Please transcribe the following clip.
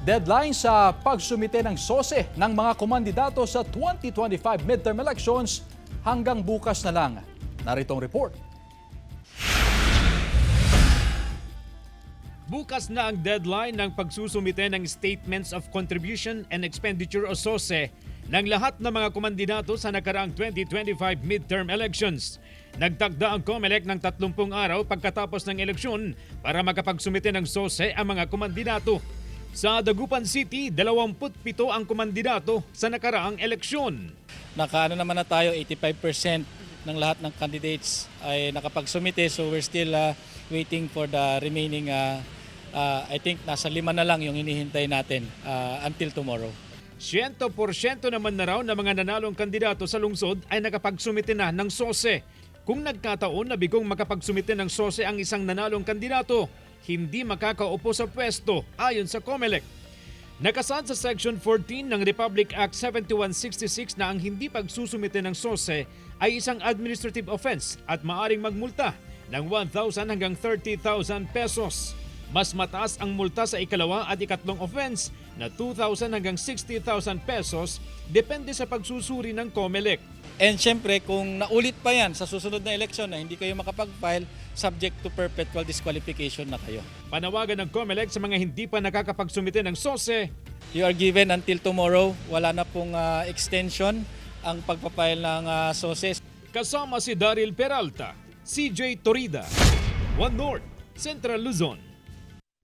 Deadline sa pagsumite ng SOSE ng mga kumandidato sa 2025 midterm elections hanggang bukas na lang. Narito ang report. Bukas na ang deadline ng pagsusumite ng Statements of Contribution and Expenditure o SOSE ng lahat ng mga kumandidato sa nakaraang 2025 midterm elections. Nagtakda ang COMELEC ng 30 araw pagkatapos ng eleksyon para makapagsumite ng SOSE ang mga kumandidato. Sa Dagupan City, 27 ang kumandidato sa nakaraang eleksyon. Nakaano naman na tayo, 85% ng lahat ng candidates ay nakapagsumite, so we're still waiting for the remaining, I think nasa 5 na lang yung hinihintay natin until tomorrow. 100% naman na raw na mga nanalong kandidato sa lungsod ay nakapagsumite na ng SOSE. Kung nagkataon na bigong makapagsumite ng SOSE ang isang nanalong kandidato, hindi makakaupo sa pwesto ayon sa COMELEC. Nakasad sa Section 14 ng Republic Act 7166 na ang hindi pagsusumite ng SOSE ay isang administrative offense at maaring magmulta ng 1,000 hanggang 30,000 pesos. Mas mataas ang multa sa ikalawa at ikatlong offense na 2,000 hanggang 60,000 pesos depende sa pagsusuri ng COMELEC. And syempre, kung naulit pa yan sa susunod na eleksyon na hindi kayo makapag-file, subject to perpetual disqualification na kayo. Panawagan ng COMELEC sa mga hindi pa nakakapagsumite ng SOSE. You are given until tomorrow. Wala na pong extension ang pagpapile ng SOSE. Kasama si Daryl Peralta, CJ Torida, One North, Central Luzon.